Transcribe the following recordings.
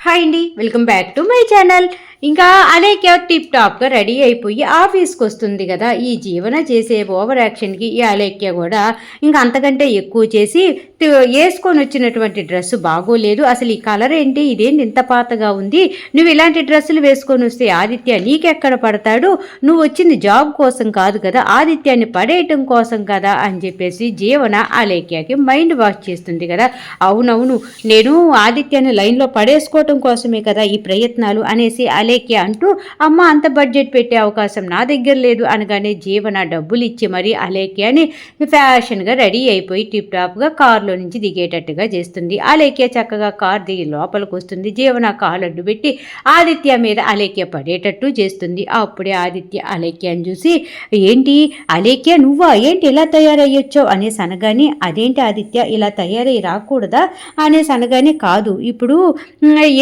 Hi అండి, welcome back to my channel. ఇంకా Alekhya tip టాప్గా ready అయిపోయి ఆఫీస్కి వస్తుంది కదా. ఈ జీవన చేసే ఓవర్ యాక్షన్కి ఈ అలేఖ్య కూడా ఇంకా అంతకంటే ఎక్కువ చేసి వేసుకొని వచ్చినటువంటి డ్రెస్సు బాగోలేదు, అసలు ఈ కలర్ ఏంటి, ఇదేంటి ఇంత పాతగా ఉంది, నువ్వు ఇలాంటి డ్రెస్సులు వేసుకొని వస్తే ఆదిత్య నీకెక్కడ పడతాడు, నువ్వు వచ్చింది జాబ్ కోసం కాదు కదా, ఆదిత్యాన్ని పడేయటం కోసం కదా అని చెప్పేసి జీవన అలేఖ్యకి మైండ్ వాష్ చేస్తుంది కదా. అవునవును, నేను ఆదిత్యాన్ని లైన్లో పడేసుకోవటం కోసమే కదా ఈ ప్రయత్నాలు అనేసి అలేఖ్య అంటూ, అమ్మ అంత బడ్జెట్ పెట్టే అవకాశం నా దగ్గర లేదు అనగానే జీవన డబ్బులు ఇచ్చి మరి అలేఖ్యని ఫ్యాషన్గా రెడీ అయిపోయి టిప్ టాప్గా కారులో నుంచి దిగేటట్టుగా చేస్తుంది. అలేఖ్య చక్కగా కార్ దిగి లోపలికి వస్తుంది. జీవన కాలు అడ్డు పెట్టి ఆదిత్య మీద అలేఖ్య పడేటట్టు చేస్తుంది. అప్పుడే ఆదిత్య అలేఖ్యని చూసి, ఏంటి అలేఖ్య నువ్వా, ఏంటి ఇలా తయారయ్యొచ్చావు అనేసి అనగానే, అదేంటి ఆదిత్య ఇలా తయారై రాకూడదా అనేసి అనగానే, కాదు ఇప్పుడు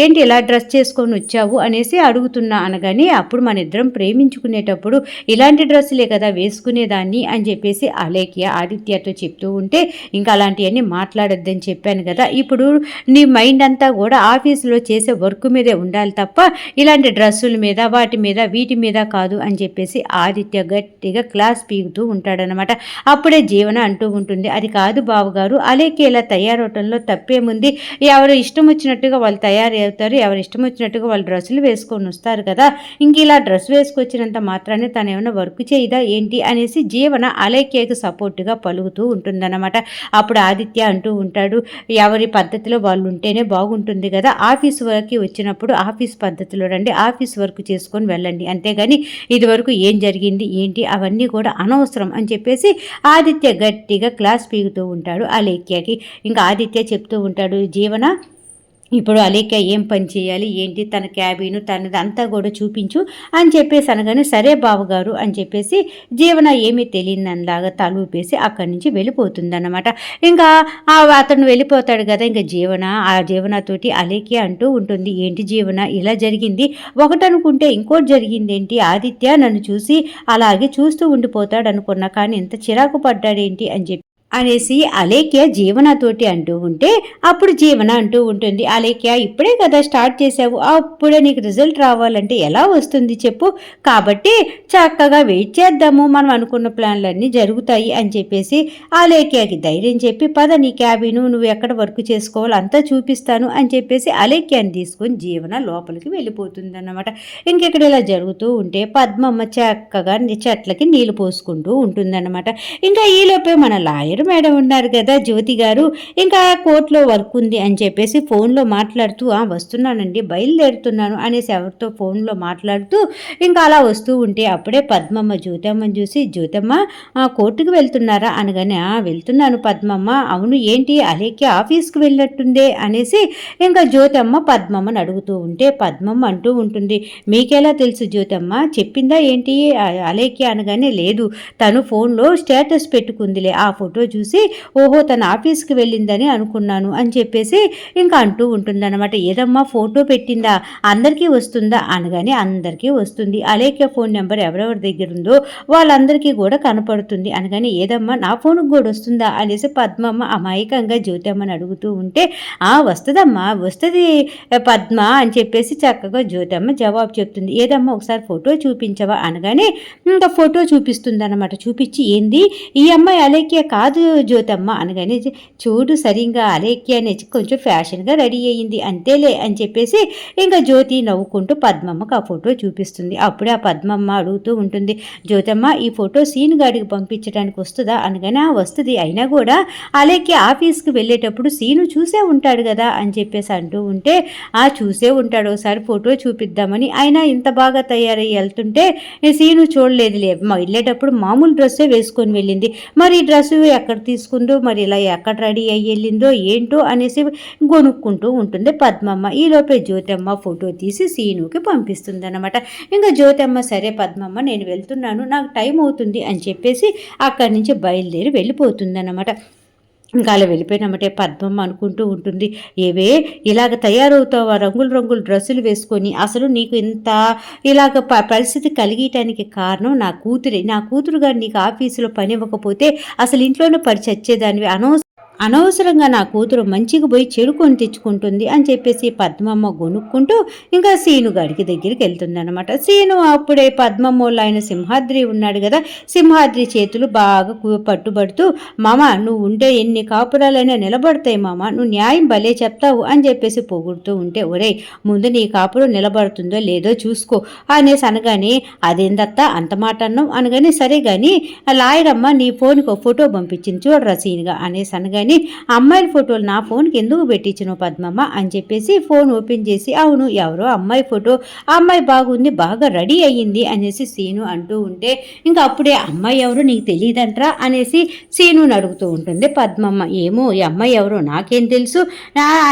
ఏంటి ఇలా డ్రెస్ చేసుకొని వచ్చావు అనేసి అడుగుతున్నా అనగానే, అప్పుడు మన ఇద్దరం ప్రేమించుకునేటప్పుడు ఇలాంటి డ్రెస్సులే కదా వేసుకునేదాన్ని అని చెప్పేసి అలేఖ్య ఆదిత్యతో చెప్తూ ఉంటే, ఇంకా అలాంటివన్నీ మాట్లాడొద్దని చెప్పాను కదా, ఇప్పుడు నీ మైండ్ అంతా కూడా ఆఫీసులో చేసే వర్క్ మీదే ఉండాలి తప్ప ఇలాంటి డ్రెస్సుల మీద వాటి మీద వీటి మీద కాదు అని చెప్పేసి ఆదిత్య గట్టిగా క్లాస్ పీగుతూ ఉంటాడనమాట. అప్పుడే జీవన అంటూ ఉంటుంది, అది కాదు బావగారు, అలేఖ్య ఇలా తయారవటంలో తప్పేముంది, ఎవరు ఇష్టం వచ్చినట్టుగా వాళ్ళు తయారవుతారు, ఎవరు ఇష్టం వచ్చినట్టుగా వాళ్ళు డ్రెస్సులు వేసుకొని వస్తారు కదా, ఇంక ఇలా డ్రెస్ వేసుకొచ్చినంత మాత్రాన్ని తను ఏమైనా వర్క్ చేయదా ఏంటి అనేసి జీవన అలేఖ్యకి సపోర్ట్గా పలుకుతూ ఉంటుందన్నమాట. అప్పుడు ఆదిత్య అంటూ ఉంటాడు, ఎవరి పద్ధతిలో వాళ్ళు ఉంటేనే బాగుంటుంది కదా, ఆఫీస్ వర్క్కి వచ్చినప్పుడు ఆఫీస్ పద్ధతిలో రండి, ఆఫీస్ వర్క్ చేసుకొని వెళ్ళండి, అంతేగాని ఇదివరకు ఏం జరిగింది ఏంటి అవన్నీ కూడా అనవసరం అని చెప్పేసి ఆదిత్య గట్టిగా క్లాస్ పీగుతూ ఉంటాడు అలేఖ్యకి. ఇంకా ఆదిత్య చెప్తూ ఉంటాడు, జీవన ఇప్పుడు అలేఖ్య ఏం పని చేయాలి ఏంటి, తన క్యాబిను తనది అంతా కూడా చూపించు అని చెప్పేసి అనగానే, సరే బావగారు అని చెప్పేసి జీవన ఏమీ తెలియనిలాగా తలూపేసి అక్కడి నుంచి వెళ్ళిపోతుందన్నమాట. ఇంకా అతను వెళ్ళిపోతాడు కదా, ఇంకా ఆ జీవనతోటి అలేఖ్య అంటూ ఉంటుంది, ఏంటి జీవన ఇలా జరిగింది, ఒకటనుకుంటే ఇంకోటి జరిగింది ఏంటి, ఆదిత్య నన్ను చూసి అలాగే చూస్తూ ఉండిపోతాడు అనుకున్నా, కానీ ఇంత చిరాకు పడ్డాడేంటి అని చెప్పి అనేసి అలేఖ్య జీవనతోటి అంటూ ఉంటే, అప్పుడు జీవన అంటూ ఉంటుంది, అలేఖ్య ఇప్పుడే కదా స్టార్ట్ చేసావు, అప్పుడే నీకు రిజల్ట్ రావాలంటే ఎలా వస్తుంది చెప్పు, కాబట్టి చక్కగా వెయిట్ చేద్దాము, మనం అనుకున్న ప్లాన్లన్నీ జరుగుతాయి అని చెప్పేసి అలేఖ్యకి ధైర్యం చెప్పి, పద నీ క్యాబిను నువ్వు ఎక్కడ వర్క్ చేసుకోవాలో అంతా చూపిస్తాను అని చెప్పేసి అలేఖ్యాన్ని తీసుకొని జీవన లోపలికి వెళ్ళిపోతుందన్నమాట. ఇంకెక్కడ ఇలా జరుగుతూ ఉంటే పద్మమ్మ చక్కగా చెట్లకి నీళ్లు పోసుకుంటూ ఉంటుందన్నమాట. ఇంకా ఈలోపే మన లాయర్ మేడం ఉన్నారు కదా జ్యోతి గారు, ఇంకా కోర్టులో వర్క్ ఉంది అని చెప్పేసి ఫోన్లో మాట్లాడుతూ, వస్తున్నానండి బయలుదేరుతున్నాను అనేసి ఎవరితో ఫోన్లో మాట్లాడుతూ ఇంకా అలా వస్తూ ఉంటే, అప్పుడే పద్మమ్మ జ్యోతమ్మని చూసి, జ్యోతమ్మ కోర్టుకు వెళ్తున్నారా అనగానే, వెళ్తున్నాను పద్మమ్మ, అవును ఏంటి అలేఖ్య ఆఫీస్కి వెళ్ళినట్టుందే అనేసి ఇంకా జ్యోతమ్మ పద్మమ్మని అడుగుతూ ఉంటే, పద్మమ్మ అంటూ ఉంటుంది, మీకెలా తెలుసు జ్యోతమ్మ, చెప్పిందా ఏంటి అలేఖ్య అనగానే, లేదు తను ఫోన్లో స్టేటస్ పెట్టుకుందిలే, ఆ ఫోటో చూసి ఓహో తన ఆఫీస్కి వెళ్ళిందని అనుకున్నాను అని చెప్పేసి ఇంకా అంటూ ఉంటుందన్నమాట. ఏదమ్మా ఫోటో పెట్టిందా, అందరికీ వస్తుందా అనగానే, అందరికీ వస్తుంది, అలేఖ్య ఫోన్ నెంబర్ ఎవరెవరి దగ్గర ఉందో వాళ్ళందరికీ కూడా కనపడుతుంది అనగానే, ఏదమ్మా నా ఫోన్కి కూడా వస్తుందా అనేసి పద్మమ్మ అమాయకంగా జ్యోతమ్మని అడుగుతూ ఉంటే, వస్తుందమ్మా వస్తుంది పద్మ అని చెప్పేసి చక్కగా జ్యోతమ్మ జవాబు చెప్తుంది. ఏదమ్మా ఒకసారి ఫోటో చూపించవా అనగానే ఇంకా ఫోటో చూపిస్తుంది అనమాట. చూపించి, ఏంది ఈ అమ్మాయి అలేఖ్య కాదు జ్యోతమ్మ అనగానే, చూడు సరిగ్గా అలేఖ్య అని కొంచెం ఫ్యాషన్గా రెడీ అయ్యింది అంతేలే అని చెప్పేసి ఇంకా జ్యోతి నవ్వుకుంటూ పద్మమ్మకు ఆ ఫోటో చూపిస్తుంది. అప్పుడే ఆ పద్మమ్మ అడుగుతూ ఉంటుంది, జ్యోతమ్మ ఈ ఫోటో సీన్ గాడికి పంపించడానికి వస్తుందా అనగానే, వస్తుంది, అయినా కూడా అలేఖ్య ఆఫీస్కి వెళ్ళేటప్పుడు సీను చూసే ఉంటాడు కదా అని చెప్పేసి అంటూ ఉంటే, చూసే ఉంటాడు, ఒకసారి ఫోటో చూపిద్దామని, అయినా ఇంత బాగా తయారయ్యి వెళ్తుంటే సీను చూడలేదులే, వెళ్ళేటప్పుడు మామూలు డ్రెస్సే వేసుకొని వెళ్ళింది, మరి ఈ డ్రెస్సు ఎక్కడ తీసుకుందో, మరి ఇలా ఎక్కడ రెడీ అయ్యి వెళ్ళిందో ఏంటో అనేసి గొనుక్కుంటూ ఉంటుంది పద్మమ్మ. ఈలోపే జ్యోతమ్మ ఫోటో తీసి సీనుకి పంపిస్తుంది అనమాట. ఇంకా జ్యోతమ్మ, సరే పద్మమ్మ నేను వెళ్తున్నాను, నాకు టైం అవుతుంది అని చెప్పేసి అక్కడి నుంచి బయలుదేరి వెళ్ళిపోతుంది అనమాట. ఇంకా అలా వెళ్ళిపోయినామంటే పద్మమ్మ అనుకుంటూ ఉంటుంది, ఏవే ఇలాగ తయారవుతావా రంగులు రంగులు డ్రెస్సులు వేసుకొని, అసలు నీకు ఇంత ఇలాగ పరిస్థితి కలిగటానికి కారణం నా కూతురే, నా కూతురు గారు నీకు ఆఫీసులో పని ఇవ్వకపోతే అసలు ఇంట్లోనే పడి చచ్చేదానివి, అనవసరంగా నా కూతురు మంచిగా పోయి చెడు కొని తెచ్చుకుంటుంది అని చెప్పేసి పద్మమ్మ గొనుక్కుంటూ ఇంకా సీను గడికి దగ్గరికి వెళ్తుంది అనమాట. సీను అప్పుడే పద్మమ్మోళ్ళు ఆయన సింహాద్రి ఉన్నాడు కదా, సింహాద్రి చేతులు బాగా పట్టుబడుతూ, మామ నువ్వు ఉంటే ఎన్ని కాపురాలైనా నిలబడతాయి మామ, నువ్వు న్యాయం భలే చెప్తావు అని చెప్పేసి పొగుడుతూ ఉంటే, ఒరే ముందు నీ కాపురం నిలబడుతుందో లేదో చూసుకో అనేసి అనగానే, అదేందత్తా అంత మాట అన్నావు అనగానే, సరే కానీ లాయరమ్మ నీ ఫోన్కి ఒక ఫోటో పంపించింది చూడరా సీన్గా అనేసి అనగానే, అమ్మాయిల ఫోటోలు నా ఫోన్కి ఎందుకు పెట్టించను పద్మమ్మ అని చెప్పేసి ఫోన్ ఓపెన్ చేసి, అవును ఎవరో అమ్మాయి ఫోటో, ఆ అమ్మాయి బాగుంది బాగా రెడీ అయ్యింది అనేసి సీను అంటూ ఉంటే, ఇంకా అప్పుడే అమ్మాయి ఎవరో నీకు తెలియదంట్రా అనేసి సీనుని అడుగుతూ ఉంటుంది పద్మమ్మ. ఏమో ఈ అమ్మాయి ఎవరో నాకేం తెలుసు,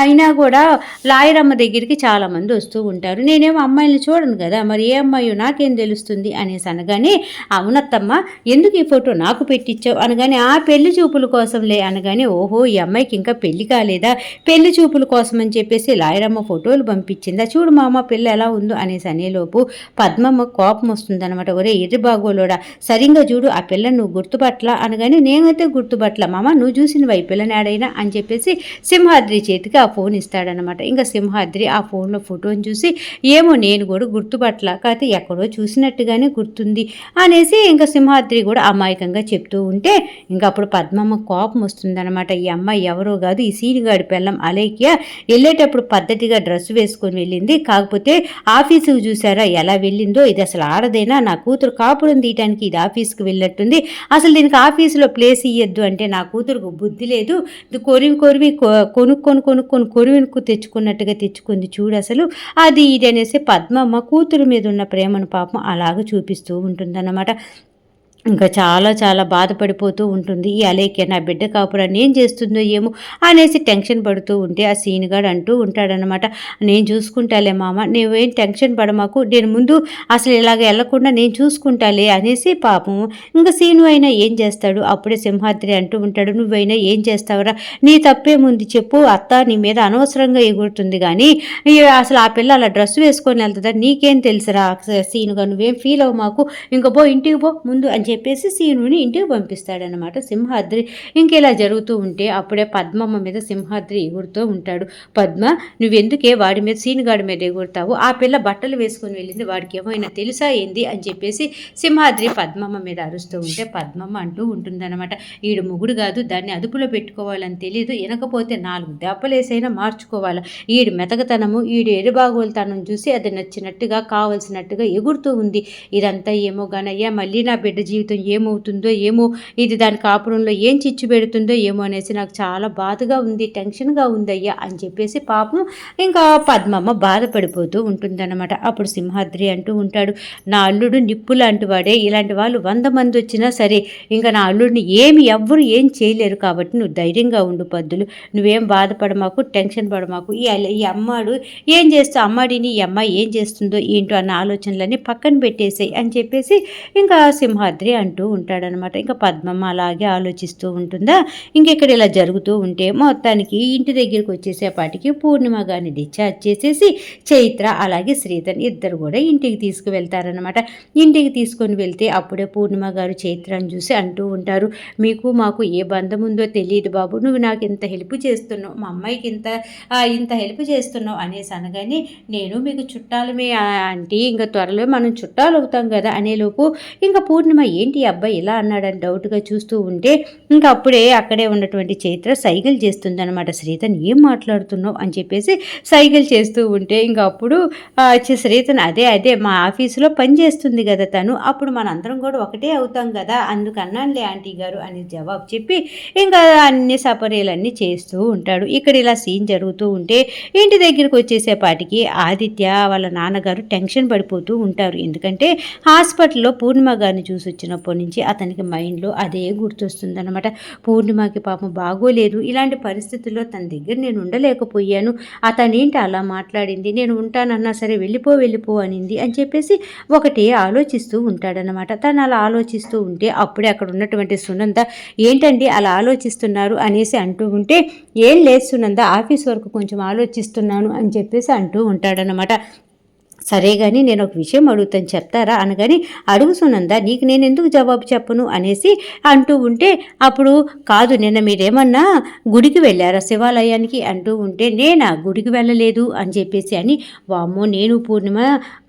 అయినా కూడా లాయరమ్మ దగ్గరికి చాలామంది వస్తూ ఉంటారు, నేనేమో అమ్మాయిని చూడను కదా, మరి ఏ అమ్మాయో నాకేం తెలుస్తుంది అనేసి అనగానే, అవునత్తమ్మ ఎందుకు ఈ ఫోటో నాకు పెట్టించావు అనగానే, ఆ పెళ్లి చూపుల కోసంలే అనగానే, ఓహో ఈ అమ్మాయికి ఇంకా పెళ్లి కాలేదా, పెళ్లి చూపుల కోసం అని చెప్పేసి లాయరమ్మ ఫోటోలు పంపించిందా, చూడు మామ పెళ్ళి ఎలా ఉందో అనేసి అనేలోపు పద్మమ్మ కోపం వస్తుందన్నమాట. ఒరే ఎర్రి బాగోలోడా సరిగ్గా చూడు ఆ పిల్లని నువ్వు గుర్తుపట్ల అనగానే, నేనైతే గుర్తుపట్ల మామ, నువ్వు చూసినవా ఈ పిల్లని ఆడైనా అని చెప్పేసి సింహాద్రి చేతికి ఆ ఫోన్ ఇస్తాడనమాట. ఇంకా సింహాద్రి ఆ ఫోన్లో ఫోటోని చూసి, ఏమో నేను కూడా గుర్తుపట్ల, కాకపోతే ఎక్కడో చూసినట్టుగానే గుర్తుంది అనేసి ఇంకా సింహాద్రి కూడా అమాయకంగా చెప్తూ ఉంటే, ఇంకా అప్పుడు పద్మమ్మ కోపం వస్తుందన్నమాట. ఈ అమ్మాయి ఎవరో కాదు, ఈ సీనిగాడి పెళ్ళం అలేఖ్య వెళ్ళేటప్పుడు పద్ధతిగా డ్రెస్ వేసుకొని వెళ్ళింది, కాకపోతే ఆఫీసుకు చూసారా ఎలా వెళ్ళిందో, ఇది అసలు ఆడదేనా, నా కూతురు కాపురం తీయటానికి ఇది ఆఫీస్కి వెళ్ళినట్టుంది, అసలు దీనికి ఆఫీసులో ప్లేస్ ఇయ్యద్దు అంటే నా కూతురుకు బుద్ధి లేదు, కొరివి కొనుక్కొని కొరివికు తెచ్చుకున్నట్టుగా తెచ్చుకుంది చూడు అసలు అది ఇది అనేసి పద్మమ్మ కూతురు మీద ఉన్న ప్రేమను పాపం అలాగ చూపిస్తూ ఉంటుందన్నమాట. ఇంకా చాలా చాలా బాధపడిపోతూ ఉంటుంది ఈ అలేఖ్య, నా బిడ్డ కాపురాన్ని ఏం చేస్తుందో ఏమో అనేసి టెన్షన్ పడుతూ ఉంటే ఆ సీనుగాడు అంటూ ఉంటాడనమాట, నేను చూసుకుంటాలే మామ, నువ్వేం టెన్షన్ పడమాకు, నేను ముందు అసలు ఇలాగ వెళ్లకుండా నేను చూసుకుంటాలే అనేసి పాపం ఇంకా సీను అయినా ఏం చేస్తాడు. అప్పుడే సింహాద్రి అంటూ ఉంటాడు, నువ్వైనా ఏం చేస్తావురా, నీ తప్పేముంది చెప్పు, అత్త నీ మీద అనవసరంగా ఎగురుతుంది కానీ అసలు ఆ పిల్ల అలా డ్రెస్ వేసుకొని వెళ్తుందా నీకేం తెలుసురా సీనుగా, నువ్వేం ఫీల్ అవ్వ మాకు, ఇంకా పో ఇంటికి పో ముందు అని చెప్పేసి సీనుని ఇంటికి పంపిస్తాడనమాట సింహాద్రి. ఇంకెలా జరుగుతూ ఉంటే అప్పుడే పద్మమ్మ మీద సింహాద్రి ఎగురుతూ ఉంటాడు. పద్మ నువ్వెందుకే వాడి మీద సీనుగాడి మీద ఎగురుతావు, ఆ పిల్ల బట్టలు వేసుకొని వెళ్ళింది వాడికి ఏమైనా తెలుసా ఏంది అని చెప్పేసి సింహాద్రి పద్మమ్మ మీద అరుస్తూ ఉంటే పద్మమ్మ అంటూ ఉంటుందన్నమాట, ఈడు మొగుడు కాదు, దాన్ని అదుపులో పెట్టుకోవాలని తెలియదు, వినకపోతే 4 దెబ్బలేసైనా మార్చుకోవాలి, ఈడు మెతకతనము ఈడు ఎరుబాగోలుతనం చూసి అది నచ్చినట్టుగా కావలసినట్టుగా ఎగురుతూ ఉంది, ఇదంతా ఏమో గానయ్యా మళ్ళీ నా బిడ్డ జీవితం ఏమవుతుందో ఏమో, ఇది దాని కాపురంలో ఏం చిచ్చు పెడుతుందో ఏమో అనేసి నాకు చాలా బాధగా ఉంది, టెన్షన్గా ఉందయ్యా అని చెప్పేసి పాపం ఇంకా పద్మమ్మ బాధపడిపోతూ ఉంటుందన్నమాట. అప్పుడు సింహాద్రి అంటూ ఉంటాడు, నా అల్లుడు నిప్పు లాంటి వాడే, ఇలాంటి వాళ్ళు 100 మంది వచ్చినా సరే ఇంకా నా అల్లుడిని ఎవ్వరు ఏం చేయలేరు, కాబట్టి నువ్వు ధైర్యంగా ఉండు పద్దులు, నువ్వేం బాధపడమాకు, టెన్షన్ పడమాకు, ఈ అమ్మాడు ఏం చేస్తా అమ్మాడిని ఈ అమ్మాయి ఏం చేస్తుందో ఏంటో అన్న ఆలోచనలన్నీ పక్కన పెట్టేసాయి అని చెప్పేసి ఇంకా సింహాద్రి అంటూ ఉంటాడనమాట. ఇంకా పద్మమ్మ అలాగే ఆలోచిస్తూ ఉంటుందా. ఇంకెక్కడ ఇలా జరుగుతూ ఉంటే మొత్తానికి ఇంటి దగ్గరికి వచ్చేసేపాటికి పూర్ణిమ గారిని డిశ్చార్జ్ చేసేసి చైత్ర అలాగే శ్రీధర్ ఇద్దరు కూడా ఇంటికి తీసుకువెళ్తారనమాట. ఇంటికి తీసుకొని వెళ్తే అప్పుడే పూర్ణిమ గారు చైత్రను చూసి అంటూ ఉంటారు, మీకు మాకు ఏ బంధం ఉందో తెలియదు బాబు, నువ్వు నాకు ఇంత హెల్ప్ చేస్తున్నావు, మా అమ్మాయికి ఇంత హెల్ప్ చేస్తున్నావు అనేసి అనగానే, నేను మీకు చుట్టాలమే ఆంటీ, ఇంకా త్వరలో మనం చుట్టాలు అవుతాం కదా అనేలోపు ఇంకా పూర్ణిమ ఏంటి అబ్బాయి ఇలా అన్నాడని డౌట్గా చూస్తూ ఉంటే ఇంకా అప్పుడే అక్కడే ఉన్నటువంటి చైత్ర సైకిల్ చేస్తుందన్నమాట. శ్రీతన్ ఏం మాట్లాడుతున్నావు అని చెప్పేసి సైకిల్ చేస్తూ ఉంటే ఇంకా అప్పుడు శ్రీతన్ అదే మా ఆఫీసులో పని చేస్తుంది కదా తను, అప్పుడు మనందరం కూడా ఒకటే అవుతాం కదా అందుకన్నానులే ఆంటీ గారు అని జవాబు చెప్పి ఇంకా అన్ని సపర్యలన్నీ చేస్తూ ఉంటాడు. ఇక్కడ ఇలా సీన్ జరుగుతూ ఉంటే ఇంటి దగ్గరికి వచ్చేసేపాటికి ఆదిత్య వాళ్ళ నాన్నగారు టెన్షన్ పడిపోతూ ఉంటారు. ఎందుకంటే హాస్పిటల్లో పూర్ణిమ గారిని చూసి వచ్చినప్పటి నుంచి అతనికి మైండ్లో అదే గుర్తొస్తుందన్నమాట. పూర్ణిమకి పాపం బాగోలేదు, ఇలాంటి పరిస్థితుల్లో తన దగ్గర నేను ఉండలేకపోయాను, అతనేంటి అలా మాట్లాడింది, నేను ఉంటానన్నా సరే వెళ్ళిపో అనింది అని చెప్పేసి ఒకటే ఆలోచిస్తూ ఉంటాడనమాట. తను అలా ఆలోచిస్తూ ఉంటే అప్పుడే అక్కడ ఉన్నటువంటి సునంద ఏంటండి అలా ఆలోచిస్తున్నారు అనేసి అంటూ ఉంటే, ఏం లేదు సునంద ఆఫీస్ వరకు కొంచెం ఆలోచిస్తున్నాను అని చెప్పేసి అంటూ ఉంటాడనమాట. సరే గాని నేను ఒక విషయం అడుగుతాను చెప్తారా అనగాని, అడుగు సునంద నీకు నేనెందుకు జవాబు చెప్పను అనేసి అంటూ ఉంటే, అప్పుడు కాదు నిన్న మీరేమన్నా గుడికి వెళ్లారా శివాలయానికి అంటూ ఉంటే, నేనా గుడికి వెళ్ళలేదు అని చెప్పేసి అని, వామ్మో నేను పూర్ణిమ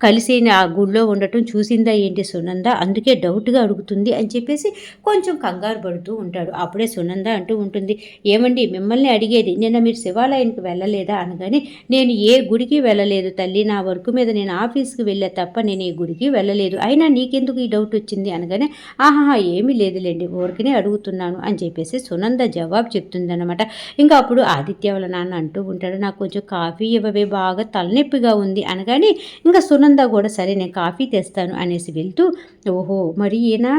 కలిసి ఆ గుడిలో ఉండటం చూసిందా ఏంటి సునంద అందుకే డౌట్‌గా అడుగుతుంది అని చెప్పేసి కొంచెం కంగారు పడుతూ ఉంటాడు. అప్పుడే సునంద అంటూ ఉంటుంది, ఏమండి మిమ్మల్ని అడిగేది నిన్న మీరు శివాలయానికి వెళ్ళలేదా అనగానే, నేను ఏ గుడికి వెళ్ళలేదు తల్లి నా వర్క్ మీద నేను ఆఫీస్‌కి వెళ్ళా తప్ప నేను ఏ గుడికి వెళ్ళలేదు. అయినా నీకెందుకు ఈ డౌట్ వచ్చింది అనగానే, ఆహాహా! ఏమీ లేదులెండి ఊరికనే అడుగుతున్నాను అని చెప్పేసి సునంద జవాబు చెప్తుందనమాట. ఇంకా అప్పుడు ఆదిత్య వాళ్ళ నాన్న అంటూ ఉంటాడు, నాకు కొంచెం కాఫీ ఇవ్వవే బాగా తలనొప్పిగా ఉంది అనగానే, ఇంకా సునంద కూడా సరే నేను కాఫీ తెస్తాను అనేసి వెళ్తూ, ఓహో! మరి ఈయన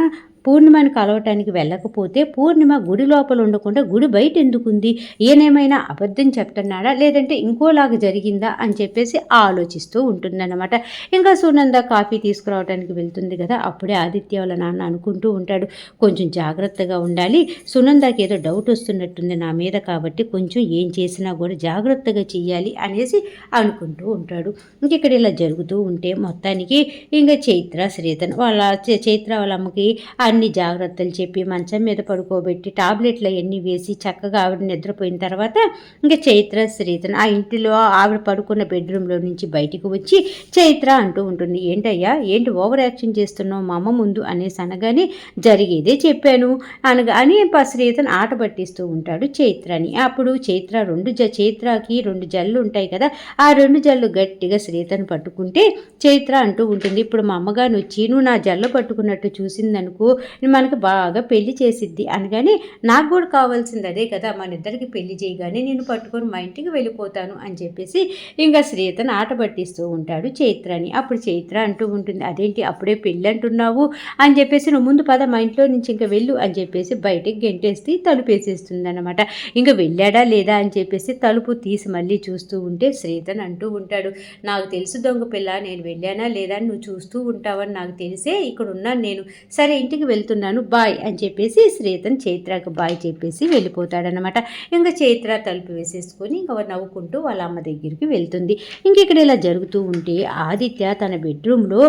పూర్ణిమని కలవటానికి వెళ్ళకపోతే పూర్ణిమ గుడి లోపల ఉండకుండా గుడి బయట ఎందుకుంది? ఈయనేమైనా అబద్ధం చెప్తున్నాడా? లేదంటే ఇంకోలాగా జరిగిందా? అని చెప్పేసి ఆలోచిస్తూ ఉంటుందన్నమాట. ఇంకా సునంద కాఫీ తీసుకురావడానికి వెళ్తుంది కదా! అప్పుడే ఆదిత్య వాళ్ళ నాన్న అనుకుంటూ ఉంటాడు, కొంచెం జాగ్రత్తగా ఉండాలి. సునందకి ఏదో డౌట్ వస్తున్నట్టుంది నా మీద కాబట్టి కొంచెం ఏం చేసినా కూడా జాగ్రత్తగా చెయ్యాలి అనేసి అనుకుంటూ ఉంటాడు. ఇంకిక్కడ ఇలా జరుగుతూ ఉంటే మొత్తానికి ఇంక చైత్ర, శ్రీధర్ వాళ్ళ చైత్ర వాళ్ళ అమ్మకి అన్ని జాగ్రత్తలు చెప్పి మంచం మీద పడుకోబెట్టి టాబ్లెట్లు అవన్నీ వేసి చక్కగా ఆవిడ నిద్రపోయిన తర్వాత ఇంకా చైత్ర శ్రీధర్ ఆ ఇంటిలో ఆవిడ పడుకున్న బెడ్రూమ్లో నుంచి బయటికి వచ్చి చైత్ర అంటూ ఉంటుంది, ఏంటయ్యా ఏంటి ఓవర్ యాక్షన్ చేస్తున్నావు మా అమ్మ ముందు అనేసి అనగానే, జరిగేదే చెప్పాను అనగా అని శ్రీధర్ ఆట పట్టిస్తూ ఉంటాడు చైత్రని. అప్పుడు చైత్రకి 2 జల్లు ఉంటాయి కదా, ఆ 2 జల్లు గట్టిగా శ్రీధర్ని పట్టుకుంటే చైత్ర అంటూ ఉంటుంది, ఇప్పుడు మా అమ్మగారు వచ్చి నువ్వు నా జల్లు పట్టుకున్నట్టు చూసిందనుకో మనకు బాగా పెళ్లి చేసిద్ది అనగానే, నాకు కూడా కావాల్సింది అదే కదా మన ఇద్దరికి పెళ్లి చేయగానే నేను పట్టుకొని మా ఇంటికి వెళ్ళిపోతాను అని చెప్పేసి ఇంకా శ్రీతను ఆట పట్టిస్తూ ఉంటాడు చైత్రని. అప్పుడు చైత్ర అంటూ ఉంటుంది, అదేంటి అప్పుడే పెళ్ళి అంటున్నావు అని చెప్పేసి, నువ్వు ముందు పద మా ఇంట్లో నుంచి ఇంకా వెళ్ళు అని చెప్పేసి బయటికి గెంటేసి తలుపేసేస్తుంది అనమాట. ఇంకా వెళ్ళాడా లేదా అని చెప్పేసి తలుపు తీసి మళ్ళీ చూస్తూ ఉంటే శ్రీతన్ అంటూ ఉంటాడు, నాకు తెలుసు దొంగ పిల్ల నేను వెళ్ళానా లేదా నువ్వు చూస్తూ ఉంటావని నాకు తెలిసే ఇక్కడ ఉన్నాను నేను, సరే ఇంటికి వెళ్తున్నాను బాయ్ అని చెప్పేసి శ్రీతన్ చైత్రకు బాయ్ చెప్పేసి వెళ్ళిపోతాడనమాట. ఇంకా చైత్ర తలుపు వేసేసుకొని ఇంకా నవ్వుకుంటూ వాళ్ళ అమ్మ దగ్గరికి వెళ్తుంది. ఇంక ఇక్కడ ఇలా జరుగుతూ ఉంటే ఆదిత్య తన బెడ్రూమ్లో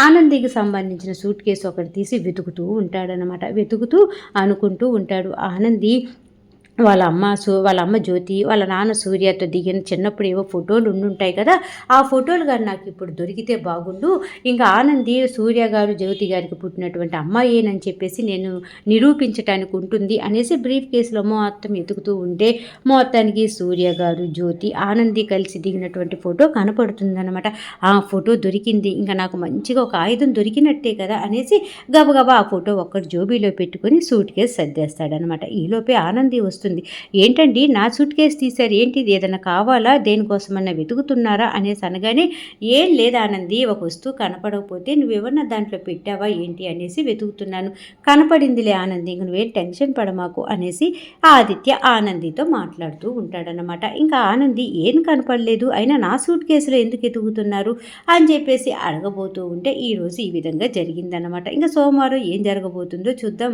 ఆనందికి సంబంధించిన సూట్ కేసు ఒకటి తీసి వెతుకుతూ ఉంటాడనమాట. వెతుకుతూ అనుకుంటూ ఉంటాడు, ఆనంది వాళ్ళ అమ్మ జ్యోతి వాళ్ళ నాన్న సూర్యతో దిగిన చిన్నప్పుడు ఏవో ఫోటోలు ఉండుంటాయి కదా, ఆ ఫోటోలు గారు నాకు ఇప్పుడు దొరికితే బాగుండు, ఇంకా ఆనంది సూర్య గారు జ్యోతి గారికి పుట్టినటువంటి అమ్మాయేనని చెప్పేసి నేను నిరూపించటానికి ఉంటుంది అనేసి బ్రీఫ్ కేసులో మొత్తం ఎతుకుతూ ఉంటే మొత్తానికి సూర్య గారు జ్యోతి ఆనంది కలిసి దిగినటువంటి ఫోటో కనపడుతుందన్నమాట. ఆ ఫోటో దొరికింది, ఇంకా నాకు మంచిగా ఒక ఆయుధం దొరికినట్టే కదా అనేసి గబగబా ఆ ఫోటో ఒక్కటి జోబీలో పెట్టుకొని సూట్ కేసు సర్దేస్తాడనమాట. ఈలోపే ఆనంది వస్తుంది, ఏంటండి నా సూట్ కేసు తీశారు ఏంటిది ఏదైనా కావాలా దేనికోసమన్నా వెతుకుతున్నారా అనేసి అనగానే, ఏం లేదు ఆనంది ఒక వస్తువు కనపడకపోతే నువ్వేమన్నా దాంట్లో పెట్టావా ఏంటి అనేసి వెతుకుతున్నాను, కనపడిందిలే ఆనంది ఇంక నువ్వేం టెన్షన్ పడమాకు అనేసి ఆదిత్య ఆనందితో మాట్లాడుతూ ఉంటాడనమాట. ఇంకా ఆనంది ఏం కనపడలేదు అయినా నా సూట్ కేసులో ఎందుకు ఎతుకుతున్నారు అని చెప్పేసి అడగబోతూ ఉంటే ఈరోజు ఈ విధంగా జరిగిందనమాట. ఇంకా సోమవారం ఏం జరగబోతుందో చూద్దాం.